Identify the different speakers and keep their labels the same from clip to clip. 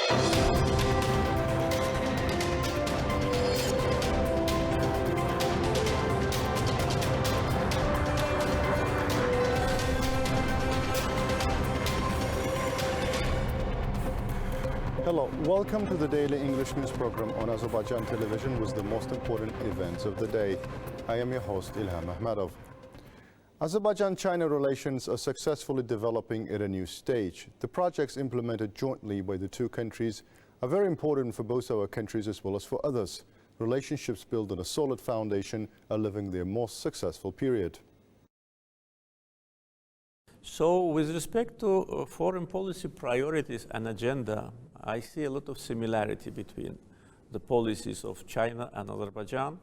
Speaker 1: Hello, welcome to the daily English news program on Azərbaycan Television with the most important events of the day. I am your host, Ilham Ahmedov. Azerbaijan-China relations are successfully developing at a new stage. The projects implemented jointly by the two countries are very important for both our countries as well as for others. Relationships built on a solid foundation are living their most successful period.
Speaker 2: So, with respect to foreign policy priorities and agenda, I see a lot of similarity between the policies of China and Azerbaijan,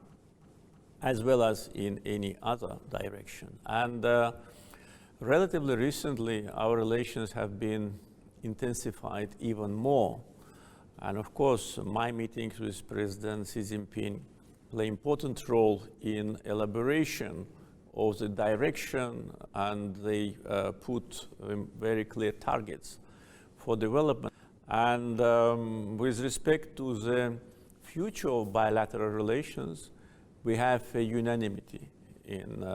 Speaker 2: as well as in any other direction. And relatively recently, our relations have been intensified even more. And of course, my meetings with President Xi Jinping play an important role in elaboration of the direction, and they put very clear targets for development. And with respect to the future of bilateral relations, we have a unanimity in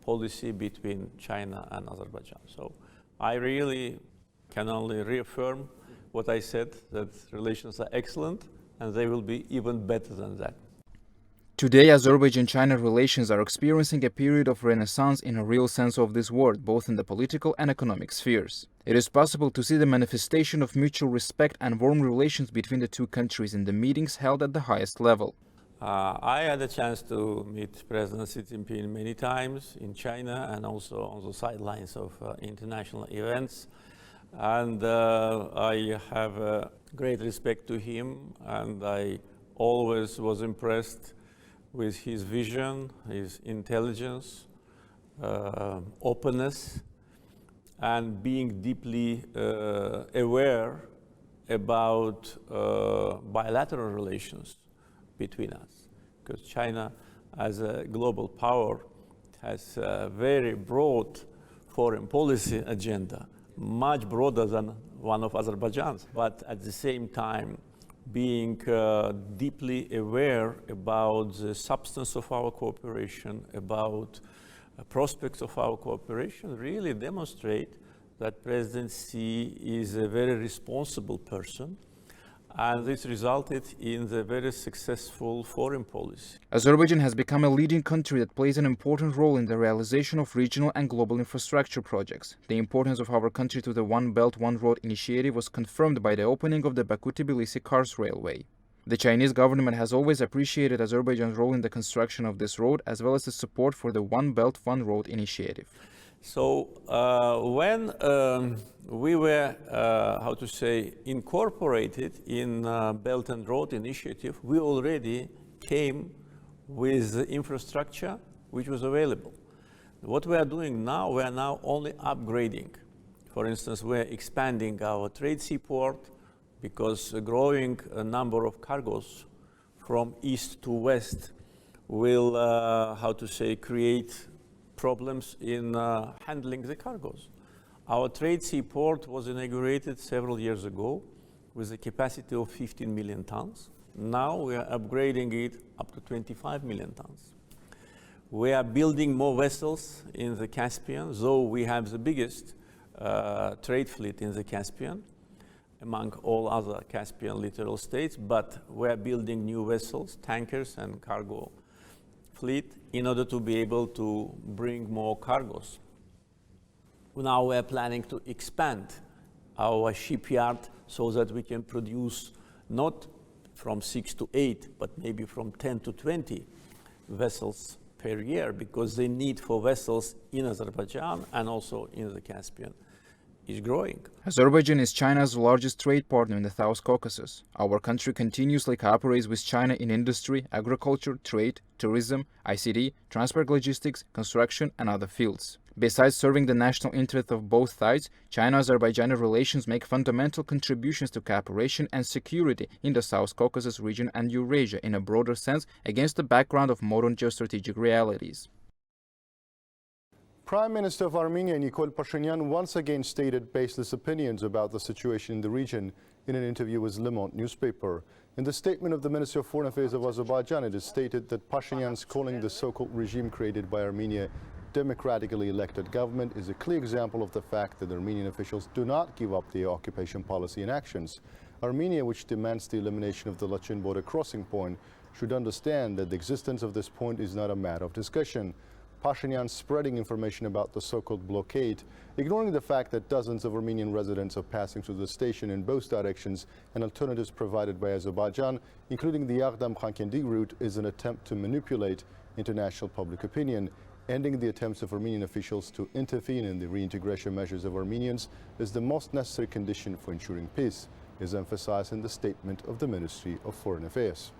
Speaker 2: policy between China and Azerbaijan. So I really can only reaffirm what I said, that relations are excellent and they will be even better than that.
Speaker 3: Today, Azerbaijan-China relations are experiencing a period of renaissance in a real sense of this word, both in the political and economic spheres. It is possible to see the manifestation of mutual respect and warm relations between the two countries in the meetings held at the highest level.
Speaker 2: I had a chance to meet President Xi Jinping many times in China and also on the sidelines of international events. And I have great respect to him, and I always was impressed with his vision, his intelligence, openness, and being deeply aware about bilateral relations between us. Because China, as a global power, has a very broad foreign policy agenda, much broader than one of Azerbaijan's, but at the same time, being deeply aware about the substance of our cooperation, about prospects of our cooperation, really demonstrate that President Xi is a very responsible person, and this resulted in the very successful foreign policy.
Speaker 3: Azerbaijan has become a leading country that plays an important role in the realization of regional and global infrastructure projects. The importance of our country to the One Belt, One Road initiative was confirmed by the opening of the Baku-Tbilisi Kars Railway. The Chinese government has always appreciated Azerbaijan's role in the construction of this road, as well as the support for the One Belt, One Road initiative.
Speaker 2: So when we were, incorporated in Belt and Road Initiative, we already came with the infrastructure which was available. What we are doing now, we are now only upgrading. For instance, we are expanding our trade seaport because a growing number of cargoes from east to west will, create problems in handling the cargoes. Our trade seaport was inaugurated several years ago with a capacity of 15 million tons. Now we are upgrading it up to 25 million tons. We are building more vessels in the Caspian, though we have the biggest trade fleet in the Caspian among all other Caspian littoral states, but we are building new vessels, tankers and cargo fleet in order to be able to bring more cargoes. Now we are planning to expand our shipyard so that we can produce not from 6 to 8, but maybe from 10 to 20 vessels per year, because the need for vessels in Azerbaijan and also in the Caspian is growing.
Speaker 3: Azerbaijan is China's largest trade partner in the South Caucasus. Our country continuously cooperates with China in industry, agriculture, trade, tourism, ICT, transport logistics, construction, and other fields. Besides serving the national interest of both sides, China-Azerbaijani relations make fundamental contributions to cooperation and security in the South Caucasus region and Eurasia in a broader sense, against the background of modern geostrategic realities.
Speaker 1: Prime Minister of Armenia Nikol Pashinyan once again stated baseless opinions about the situation in the region. in an interview with Le Monde newspaper. In the statement of the Ministry of Foreign Affairs of Azerbaijan, it is stated that Pashinyan's calling the so-called regime created by Armenia democratically elected government is a clear example of the fact that Armenian officials do not give up their occupation policy and actions. Armenia, which demands the elimination of the Lachin border crossing point, should understand that the existence of this point is not a matter of discussion. Pashinyan spreading information about the so-called blockade, ignoring the fact that dozens of Armenian residents are passing through the station in both directions and alternatives provided by Azerbaijan, including the Aghdam-Khankendi route, is an attempt to manipulate international public opinion. Ending the attempts of Armenian officials to intervene in the reintegration measures of Armenians is the most necessary condition for ensuring peace, is emphasized in the statement of the Ministry of Foreign Affairs.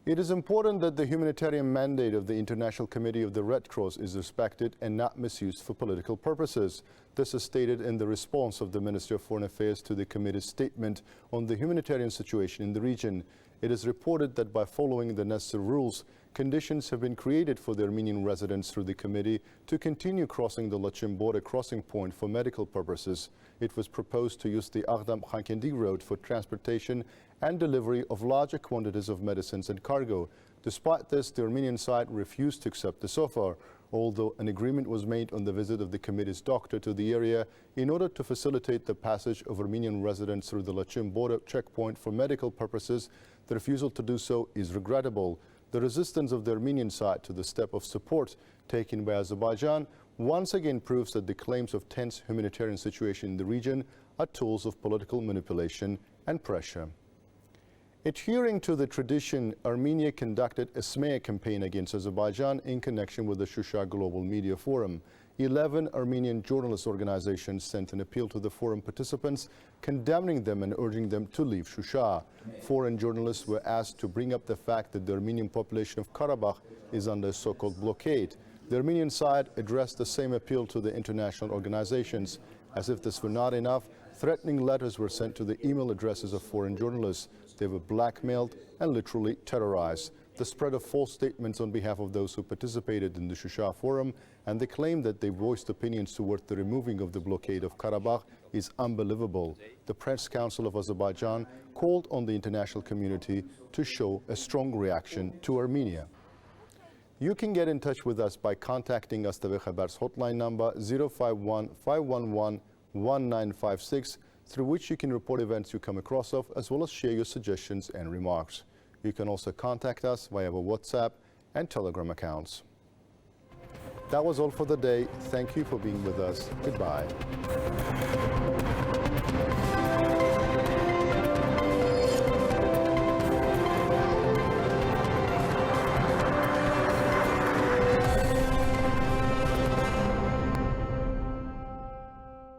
Speaker 1: It is important that the humanitarian mandate of the International Committee of the Red Cross is respected and not misused for political purposes. This is stated in the response of the Ministry of Foreign Affairs to the committee's statement on the humanitarian situation in the region. It is reported that by following the necessary rules, conditions have been created for the Armenian residents through the committee to continue crossing the Lachin border crossing point for medical purposes. It was proposed to use the Aghdam-Khankendi road for transportation and delivery of larger quantities of medicines and cargo. Despite this, the Armenian side refused to accept this offer, although an agreement was made on the visit of the committee's doctor to the area in order to facilitate the passage of Armenian residents through the Lachin border checkpoint for medical purposes. The refusal to do so is regrettable. The resistance of the Armenian side to the step of support taken by Azerbaijan once again proves that the claims of tense humanitarian situation in the region are tools of political manipulation and pressure. Adhering to the tradition, Armenia conducted a smear campaign against Azerbaijan in connection with the Shusha Global Media Forum. 11 Armenian journalist organizations sent an appeal to the forum participants, condemning them and urging them to leave Shusha. Foreign journalists were asked to bring up the fact that the Armenian population of Karabakh is under a so-called blockade. The Armenian side addressed the same appeal to the international organizations. As if this were not enough, threatening letters were sent to the email addresses of foreign journalists. They were blackmailed and literally terrorized. The spread of false statements on behalf of those who participated in the Shusha Forum and the claim that they voiced opinions toward the removing of the blockade of Karabakh is unbelievable. The Press Council of Azerbaijan called on the international community to show a strong reaction to Armenia. You can get in touch with us by contacting AzTV Khabar's hotline number 051-511-1956, through which you can report events you come across of, as well as share your suggestions and remarks. You can also contact us via our WhatsApp and Telegram accounts. That was all for the day. Thank you for being with us. Goodbye.